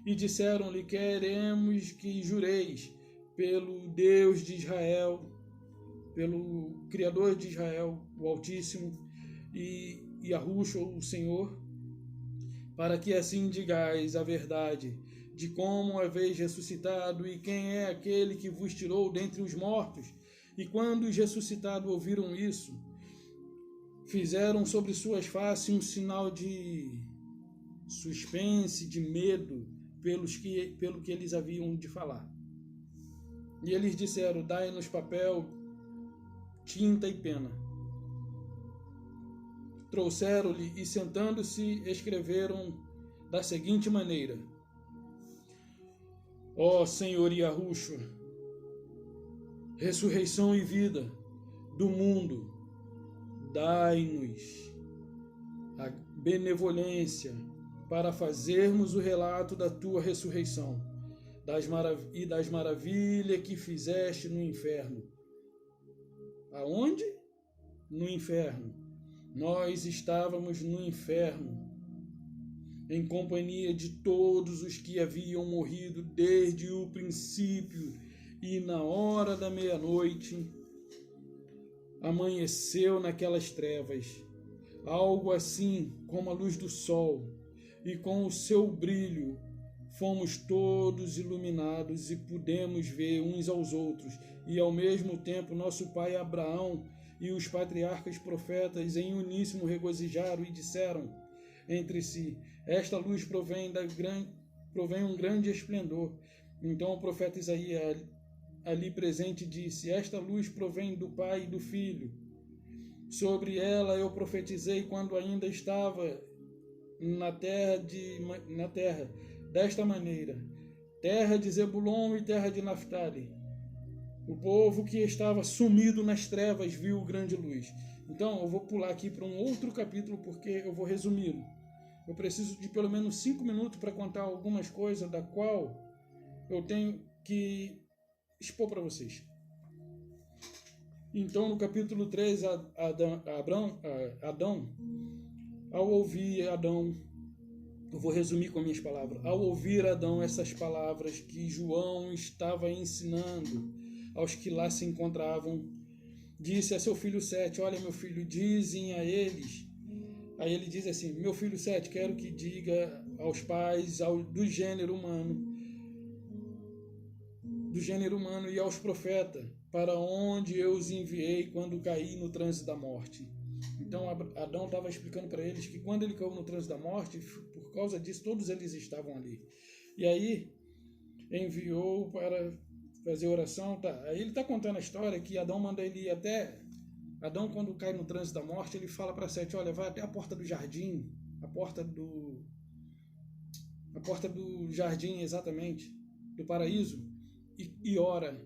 e disseram-lhe: queremos que jureis pelo Deus de Israel, pelo Criador de Israel, o Altíssimo, e Yahushua, o Senhor, para que assim digais a verdade de como haveis ressuscitado e quem é aquele que vos tirou dentre os mortos. E quando os ressuscitados ouviram isso, fizeram sobre suas faces um sinal de suspense, de medo, pelo que eles haviam de falar. E eles disseram: dai-nos papel, tinta e pena. Trouxeram-lhe e, sentando-se, escreveram da seguinte maneira: ó Senhor Yahushua, ressurreição e vida do mundo, dai-nos a benevolência para fazermos o relato da tua ressurreição e das maravilhas que fizeste no inferno. Aonde? No inferno. Nós estávamos no inferno, em companhia de todos os que haviam morrido desde o princípio, e na hora da meia-noite amanheceu naquelas trevas, algo assim como a luz do sol, e com o seu brilho fomos todos iluminados e pudemos ver uns aos outros, e ao mesmo tempo nosso pai Abraão e os patriarcas profetas em uníssono regozijaram e disseram entre si: esta luz provém um grande esplendor. Então o profeta Isaías, ali presente, disse: esta luz provém do Pai e do Filho. Sobre ela eu profetizei quando ainda estava na terra, desta maneira: terra de Zebulon e terra de Naftali. O povo que estava sumido nas trevas viu grande luz. Então eu vou pular aqui para um outro capítulo porque eu vou resumi-lo. Eu preciso de pelo menos 5 minutos para contar algumas coisas da qual eu tenho que expor para vocês. Então, no capítulo 3, Adão, ao ouvir Adão, eu vou resumir com minhas palavras. Ao ouvir Adão essas palavras que João estava ensinando aos que lá se encontravam, disse a seu filho Sete: olha, meu filho, dizem a eles. Aí ele diz assim: meu filho Sete, quero que diga aos pais do gênero humano e aos profetas, para onde eu os enviei quando caí no trânsito da morte. Então Adão estava explicando para eles que quando ele caiu no trânsito da morte, por causa disso, todos eles estavam ali. E aí enviou para fazer oração. Tá? Aí ele está contando a história que Adão manda ele ir até... Adão, quando cai no trânsito da morte, ele fala para Sete: olha, vai até a porta do jardim, a porta do jardim, exatamente, do paraíso, e ora,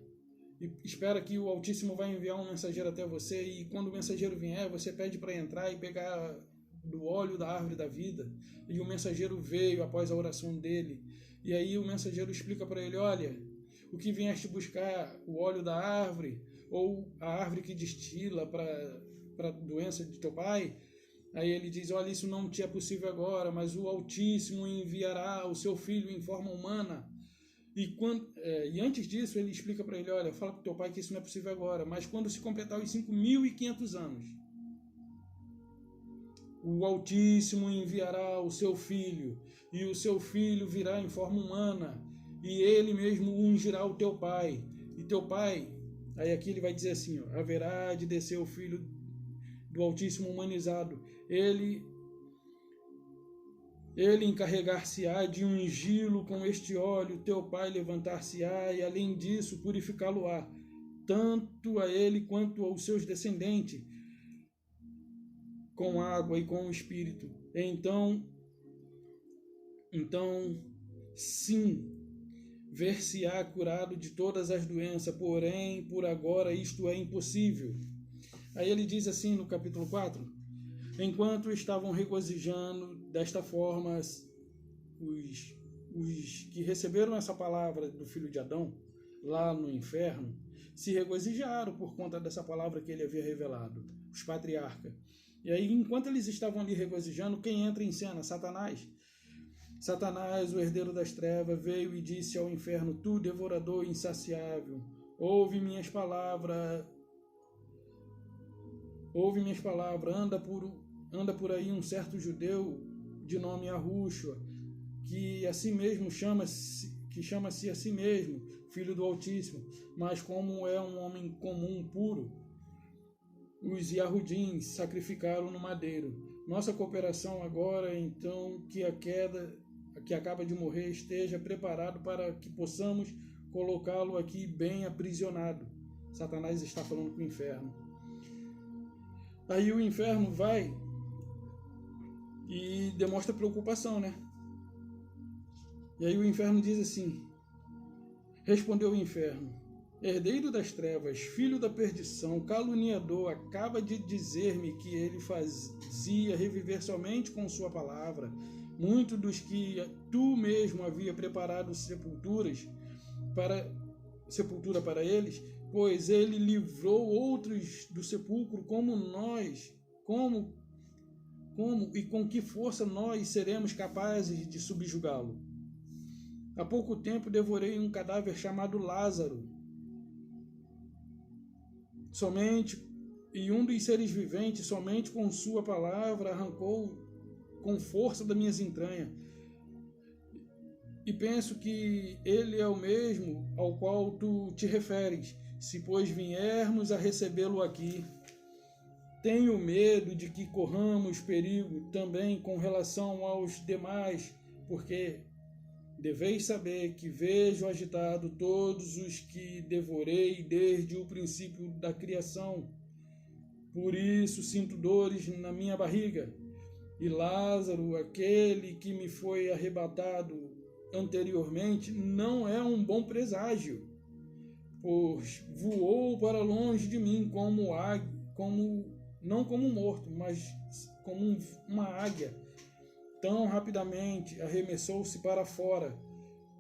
e espera que o Altíssimo vai enviar um mensageiro até você, e quando o mensageiro vier, você pede para entrar e pegar do óleo da árvore da vida. E o mensageiro veio após a oração dele, e aí o mensageiro explica para ele: olha, o que vieste buscar, o óleo da árvore, ou a árvore que destila para a doença de teu pai? Aí ele diz: olha, isso não te é possível agora, mas o Altíssimo enviará o seu filho em forma humana. E antes disso ele explica para ele: olha, fala para o teu pai que isso não é possível agora, mas quando se completar os 5.500 anos, o Altíssimo enviará o seu filho, e o seu filho virá em forma humana, e ele mesmo ungirá o teu pai, e teu pai... Aí aqui ele vai dizer assim: ó, haverá de descer o Filho do Altíssimo humanizado. Ele encarregar-se-á de ungí-lo com este óleo, teu pai levantar-se-á e, além disso, purificá-lo-á, tanto a ele quanto aos seus descendentes, com água e com o Espírito. Então sim, ver-se-á curado de todas as doenças, porém, por agora isto é impossível. Aí ele diz assim no capítulo 4, enquanto estavam regozijando desta forma, os que receberam essa palavra do filho de Adão, lá no inferno, se regozijaram por conta dessa palavra que ele havia revelado, os patriarcas. E aí, enquanto eles estavam ali regozijando, quem entra em cena? Satanás. Satanás, o herdeiro das trevas, veio e disse ao inferno, tu, devorador insaciável, ouve minhas palavras, anda por aí um certo judeu de nome Yahushua, que chama-se a si mesmo filho do Altíssimo, mas como é um homem comum, puro, os Yahudins sacrificaram no madeiro. Nossa cooperação agora, então, que acaba de morrer esteja preparado para que possamos colocá-lo aqui bem aprisionado. Satanás está falando com o inferno. Aí o inferno vai e demonstra preocupação, né? E aí o inferno diz assim, respondeu o inferno, herdeiro das trevas, filho da perdição, caluniador, acaba de dizer-me que ele fazia reviver somente com sua palavra muitos dos que tu mesmo havia preparado sepultura para eles, pois ele livrou outros do sepulcro como nós, como e com que força nós seremos capazes de subjugá-lo? Há pouco tempo devorei um cadáver chamado Lázaro, e um dos seres viventes, somente com sua palavra, arrancou com força das minhas entranhas. E penso que ele é o mesmo ao qual tu te referes, se pois viermos a recebê-lo aqui. Tenho medo de que corramos perigo também com relação aos demais, porque deveis saber que vejo agitado todos os que devorei desde o princípio da criação. Por isso sinto dores na minha barriga. E Lázaro, aquele que me foi arrebatado anteriormente, não é um bom presságio, pois voou para longe de mim não como morto, mas como uma águia. Tão rapidamente arremessou-se para fora.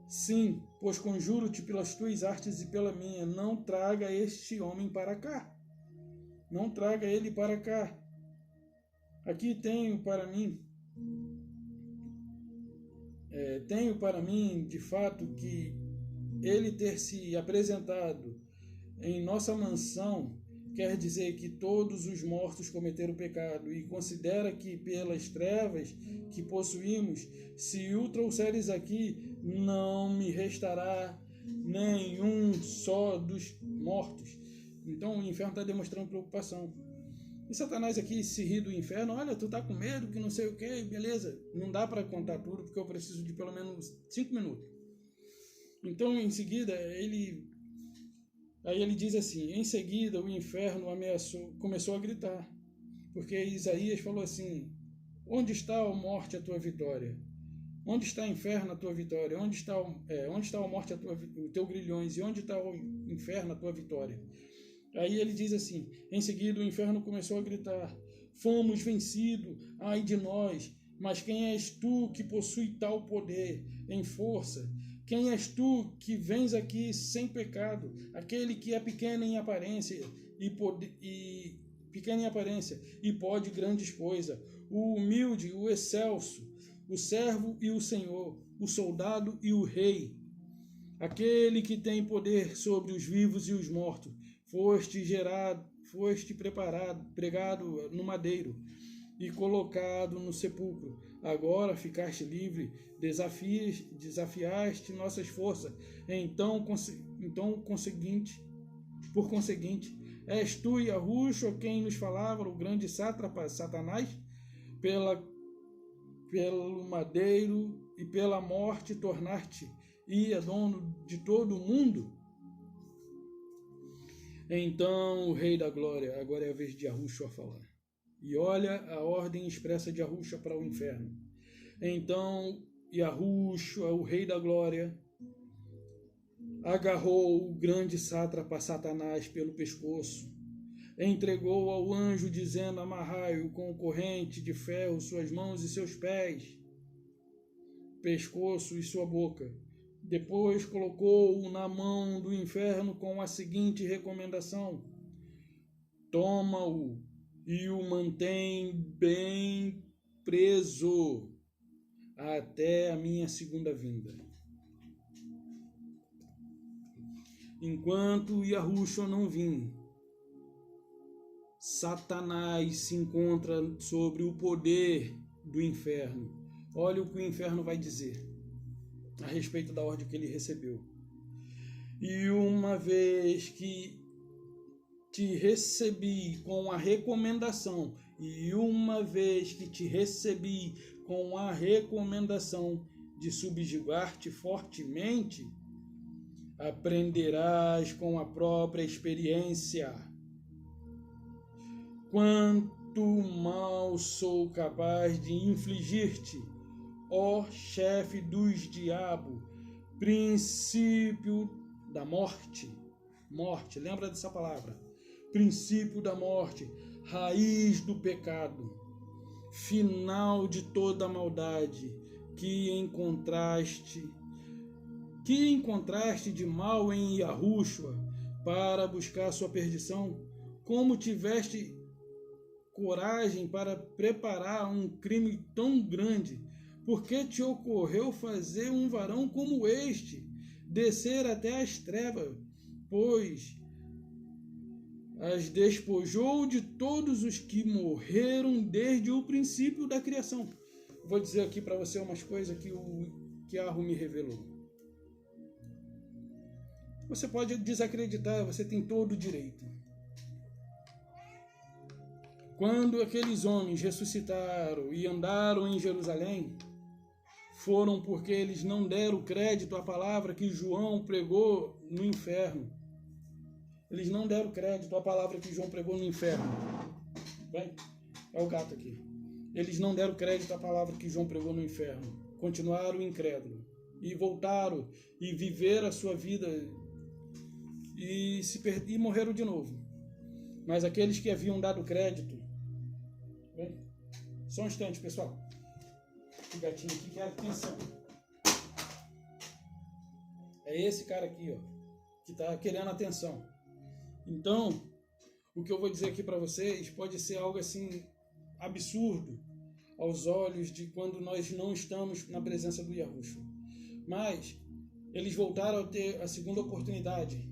Sim, pois conjuro-te pelas tuas artes e pela minha, não traga este homem para cá. Não traga ele para cá. Aqui tenho para mim, de fato, que ele ter se apresentado em nossa mansão quer dizer que todos os mortos cometeram pecado, e considera que pelas trevas que possuímos, se o trouxeres aqui, não me restará nenhum só dos mortos. Então o inferno está demonstrando preocupação. E Satanás aqui se ri do inferno, olha, tu tá com medo, que não sei o que, beleza, não dá para contar tudo, porque eu preciso de pelo menos 5 minutos. Então em seguida ele diz assim, em seguida o inferno começou a gritar, porque Isaías falou assim, onde está, ó morte, a tua vitória? Onde está, inferno, a tua vitória? Onde está, a morte, o teu grilhões? E onde está, o inferno, a tua vitória? Aí ele diz assim, em seguida o inferno começou a gritar, fomos vencidos, ai de nós, mas quem és tu que possui tal poder em força? Quem és tu que vens aqui sem pecado, aquele que é pequeno em aparência e pode grandes coisas, o humilde, o excelso, o servo e o senhor, o soldado e o rei, aquele que tem poder sobre os vivos e os mortos, foste preparado, pregado no madeiro e colocado no sepulcro. Agora ficaste livre, desafiaste nossas forças. Por conseguinte, és tu, Yahushua, quem nos falava, o grande sátrapa, Satanás, pelo madeiro e pela morte tornar-te dono de todo o mundo? Então o Rei da Glória, agora é a vez de Yahushua falar. E olha a ordem expressa de Yahushua para o inferno. Então Yahushua, o Rei da Glória, agarrou o grande sátrapa Satanás pelo pescoço, entregou ao anjo, dizendo: amarrai-o com corrente de ferro suas mãos e seus pés, pescoço e sua boca. Depois colocou-o na mão do inferno com a seguinte recomendação: toma-o e o mantém bem preso até a minha segunda vinda. Enquanto Yahushua não vir, Satanás se encontra sobre o poder do inferno. Olha o que o inferno vai dizer a respeito da ordem que ele recebeu. E uma vez que te recebi com a recomendação, de subjugar-te fortemente, aprenderás com a própria experiência quanto mal sou capaz de infligir-te, ó chefe dos diabos, princípio da morte. Morte, lembra dessa palavra? Princípio da morte, raiz do pecado, final de toda a maldade que encontraste de mal em Yahushua para buscar sua perdição. Como tiveste coragem para preparar um crime tão grande? Por que te ocorreu fazer um varão como este descer até as trevas, pois as despojou de todos os que morreram desde o princípio da criação? Vou dizer aqui para você umas coisas que o Yahu me revelou. Você pode desacreditar, você tem todo o direito. Quando aqueles homens ressuscitaram e andaram em Jerusalém, foram porque eles não deram crédito à palavra que João pregou no inferno. Eles não deram crédito à palavra que João pregou no inferno. Bem, é o gato aqui. Eles não deram crédito à palavra que João pregou no inferno. Continuaram incrédulos. E voltaram e viveram a sua vida e morreram de novo. Mas aqueles que haviam dado crédito... Bem, só um instante, pessoal. O gatinho aqui quer atenção. É esse cara aqui, ó, que está querendo atenção. Então, o que eu vou dizer aqui para vocês pode ser algo assim absurdo aos olhos de quando nós não estamos na presença do Yahushua. Mas eles voltaram a ter a segunda oportunidade,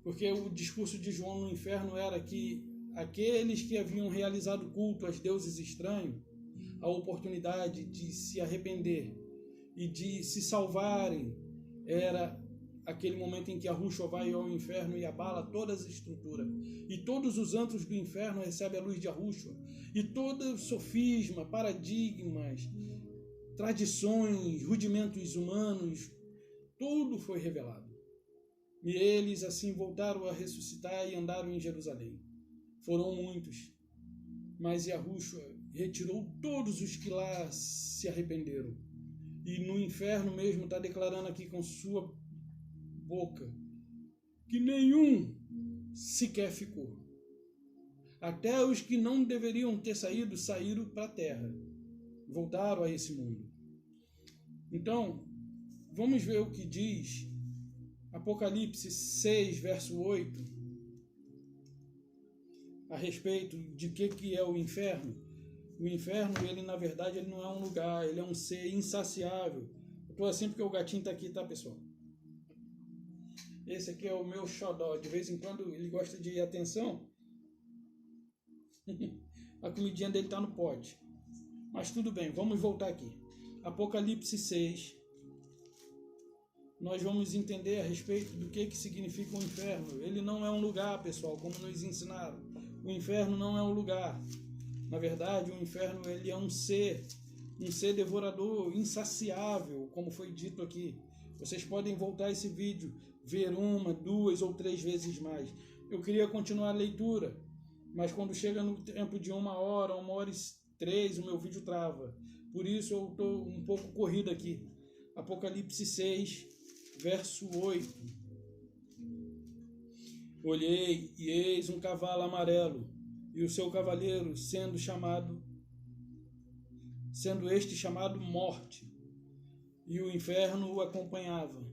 porque o discurso de João no inferno era que aqueles que haviam realizado culto aos deuses estranhos, a oportunidade de se arrepender e de se salvarem era aquele momento em que Yahushua vai ao inferno e abala todas as estruturas. E todos os antros do inferno recebem a luz de Yahushua. E todo sofisma, paradigmas, tradições, rudimentos humanos, tudo foi revelado. E eles assim voltaram a ressuscitar e andaram em Jerusalém. Foram muitos. Mas Yahushua retirou todos os que lá se arrependeram. E no inferno mesmo está declarando aqui com sua boca que nenhum sequer ficou. Até os que não deveriam ter saído, saíram para a terra. Voltaram a esse mundo. Então, vamos ver o que diz Apocalipse 6, verso 8, a respeito de que é o inferno. O inferno, ele na verdade, ele não é um lugar, ele é um ser insaciável. Eu estou assim porque o gatinho está aqui, tá, pessoal? Esse aqui é o meu xodó. De vez em quando ele gosta de atenção. A comidinha dele está no pote. Mas tudo bem, vamos voltar aqui. Apocalipse 6. Nós vamos entender a respeito do que significa o inferno. Ele não é um lugar, pessoal, como nos ensinaram. O inferno não é um lugar. Na verdade, o inferno ele é um ser devorador, insaciável, como foi dito aqui. Vocês podem voltar esse vídeo, ver 1, 2 ou 3 vezes mais. Eu queria continuar a leitura, mas quando chega no tempo de 1 hora, 1 hora e 3, o meu vídeo trava, por isso eu estou um pouco corrido aqui. Apocalipse 6, verso 8. Olhei, e eis um cavalo amarelo, e o seu cavaleiro sendo este chamado Morte, e o inferno o acompanhava. O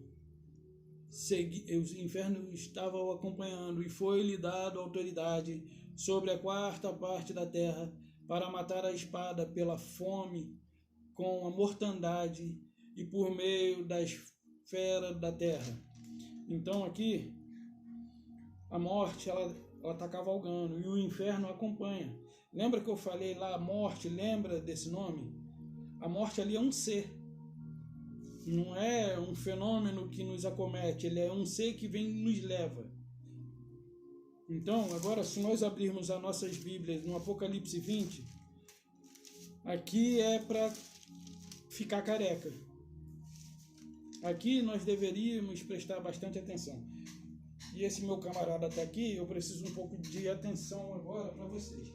inferno estava o acompanhando, e foi-lhe dado autoridade sobre a quarta parte da terra, para matar a espada pela fome, com a mortandade e por meio das feras da terra. Então aqui, a morte, ela está cavalgando, e o inferno acompanha. Lembra que eu falei lá, a morte, lembra desse nome? A morte ali é um ser. Não é um fenômeno que nos acomete, ele é um ser que vem e nos leva. Então, agora, se nós abrirmos as nossas Bíblias no Apocalipse 20, aqui é para ficar careca. Aqui nós deveríamos prestar bastante atenção. E esse meu camarada está aqui, eu preciso um pouco de atenção agora para vocês.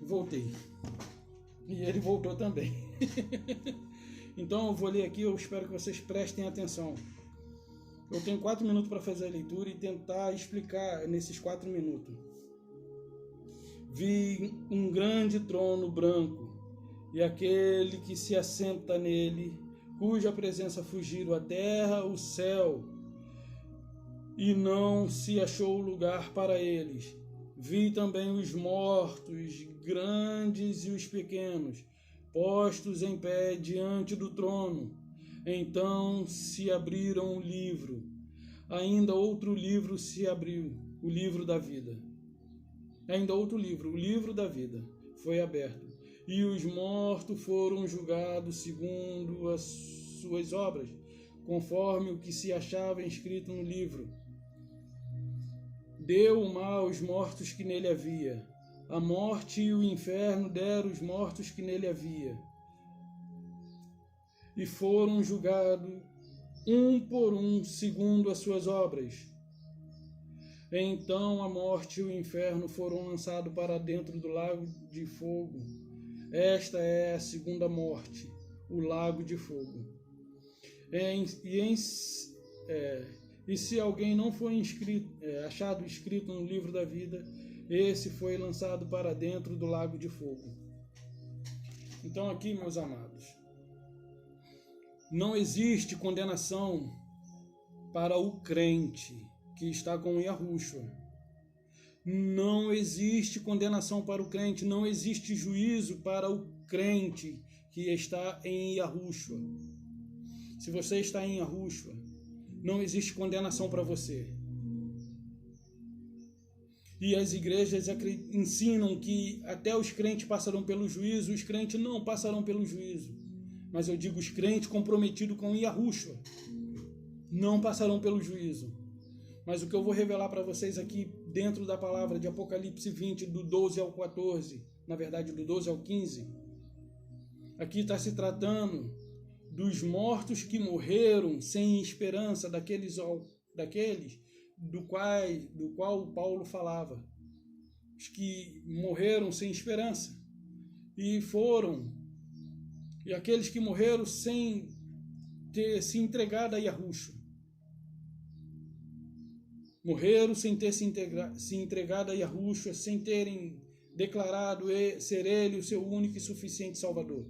Voltei. E ele voltou também. Então eu vou ler aqui, eu espero que vocês prestem atenção. Eu tenho 4 minutos para fazer a leitura e tentar explicar nesses 4 minutos. Vi um grande trono branco, e aquele que se assenta nele, cuja presença fugiram a terra, o céu, e não se achou lugar para eles. Vi também os mortos, grandes e os pequenos, postos em pé diante do trono. Então se abriram um livro. Ainda outro livro se abriu, o livro da vida. Ainda outro livro, o livro da vida, foi aberto. E os mortos foram julgados segundo as suas obras, conforme o que se achava escrito no livro. Deu o mal aos mortos que nele havia. A morte e o inferno deram os mortos que nele havia. E foram julgados um por um, segundo as suas obras. Então a morte e o inferno foram lançados para dentro do lago de fogo. Esta é a segunda morte, o lago de fogo. E se alguém não foi achado escrito no livro da vida, esse foi lançado para dentro do lago de fogo. Então aqui, meus amados, não existe condenação para o crente que está com Yahushua. Não existe condenação para o crente, não existe juízo para o crente que está em Yahushua. Se você está em Yahushua, não existe condenação para você. E as igrejas ensinam que até os crentes passarão pelo juízo, os crentes não passarão pelo juízo. Mas eu digo, os crentes comprometidos com Yahushua não passarão pelo juízo. Mas o que eu vou revelar para vocês aqui, dentro da palavra de Apocalipse 20, do 12 ao 14, na verdade do 12 ao 15, aqui está se tratando dos mortos que morreram sem esperança, daqueles do qual Paulo falava, os que morreram sem esperança, e aqueles que morreram sem ter se entregado a Yahushua, morreram sem ter se entregado a Yahushua, sem terem declarado ser Ele o seu único e suficiente Salvador.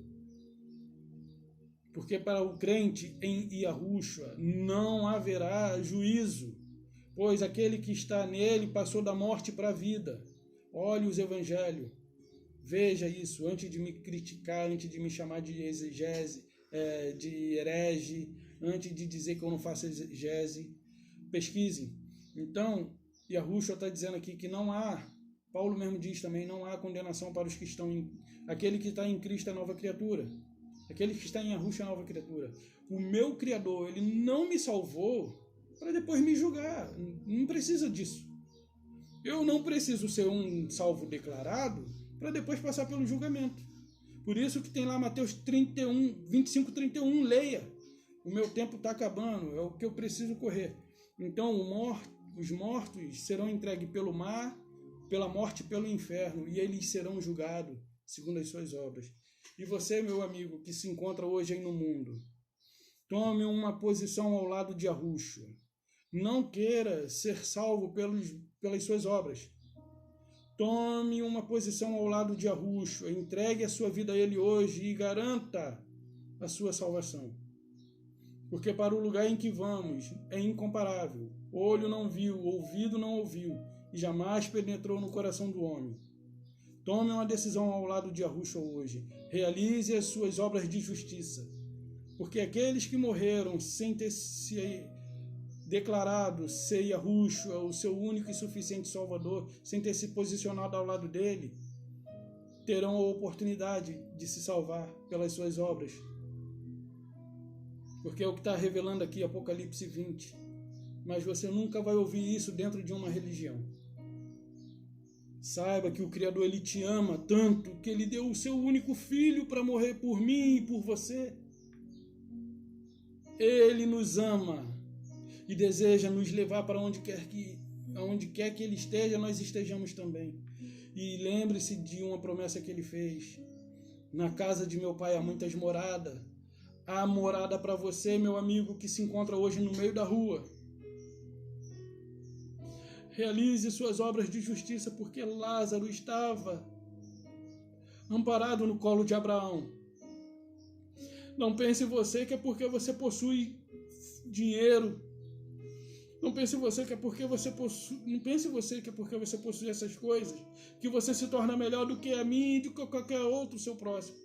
Porque para o crente em Yahushua não haverá juízo, pois aquele que está nele passou da morte para a vida. Olhe os evangelhos, veja isso, antes de me criticar, antes de me chamar de exegese, de herege, antes de dizer que eu não faço exegese, pesquise. Então, Yahushua está dizendo aqui que não há, Paulo mesmo diz também, não há condenação para os que estão aquele que está em Cristo é nova criatura. Aquele que está em Yahushua é nova criatura. O meu Criador, ele não me salvou para depois me julgar. Não precisa disso. Eu não preciso ser um salvo declarado para depois passar pelo julgamento. Por isso que tem lá Mateus 25, 31, leia. O meu tempo está acabando, é o que eu preciso correr. Então, os mortos serão entregues pelo mar, pela morte e pelo inferno, e eles serão julgados segundo as suas obras. E você, meu amigo, que se encontra hoje aí no mundo, tome uma posição ao lado de Yahushua. Não queira ser salvo pelas suas obras. Tome uma posição ao lado de Yahushua, entregue a sua vida a Ele hoje e garanta a sua salvação. Porque para o lugar em que vamos é incomparável. Olho não viu, ouvido não ouviu, e jamais penetrou no coração do homem. Tome uma decisão ao lado de Yahushua hoje. Realize as suas obras de justiça. Porque aqueles que morreram sem ter se declarado ser Yahushua, o seu único e suficiente Salvador, sem ter se posicionado ao lado dele, terão a oportunidade de se salvar pelas suas obras. Porque é o que está revelando aqui Apocalipse 20. Mas você nunca vai ouvir isso dentro de uma religião. Saiba que o Criador, Ele te ama tanto que Ele deu o seu único filho para morrer por mim e por você. Ele nos ama e deseja nos levar para onde quer que Ele esteja, nós estejamos também. E lembre-se de uma promessa que Ele fez. Na casa de meu Pai há muitas moradas. Há morada para você, meu amigo, que se encontra hoje no meio da rua. Realize suas obras de justiça, porque Lázaro estava amparado no colo de Abraão. Não pense você que é porque você possui dinheiro. Não pense você que é porque você possui essas coisas, que você se torna melhor do que a mim e do que qualquer outro seu próximo.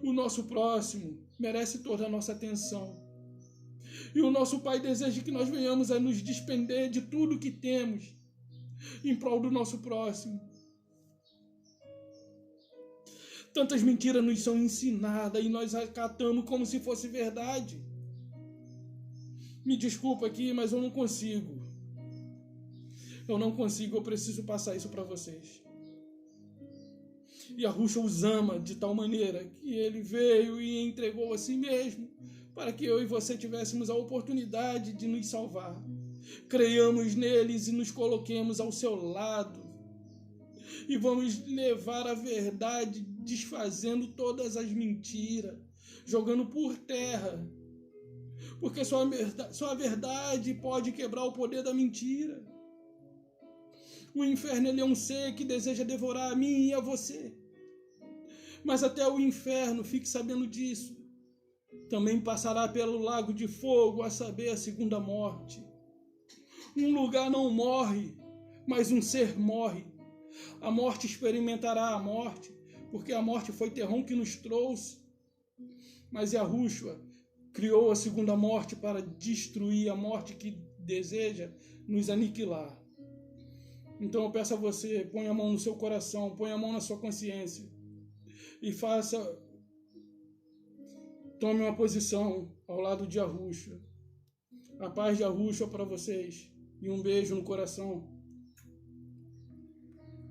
O nosso próximo merece toda a nossa atenção. E o nosso Pai deseja que nós venhamos a nos despender de tudo que temos em prol do nosso próximo. Tantas mentiras nos são ensinadas e nós acatamos como se fosse verdade. Me desculpa aqui, mas eu não consigo. Eu preciso passar isso para vocês. E Yahushua os ama de tal maneira que Ele veio e entregou a si mesmo para que eu e você tivéssemos a oportunidade de nos salvar. Creiamos neles e nos coloquemos ao seu lado. E vamos levar a verdade, desfazendo todas as mentiras, jogando por terra. Porque só a verdade pode quebrar o poder da mentira. O inferno, ele é um ser que deseja devorar a mim e a você. Mas até o inferno, fique sabendo disso, também passará pelo lago de fogo, a saber, a segunda morte. Um lugar não morre, mas um ser morre. A morte experimentará a morte, porque a morte foi terrão que nos trouxe. Mas Yahushua criou a segunda morte para destruir a morte que deseja nos aniquilar. Então eu peço a você, põe a mão no seu coração, põe a mão na sua consciência e tome uma posição ao lado de Yahushua. A paz de Yahushua para vocês e um beijo no coração.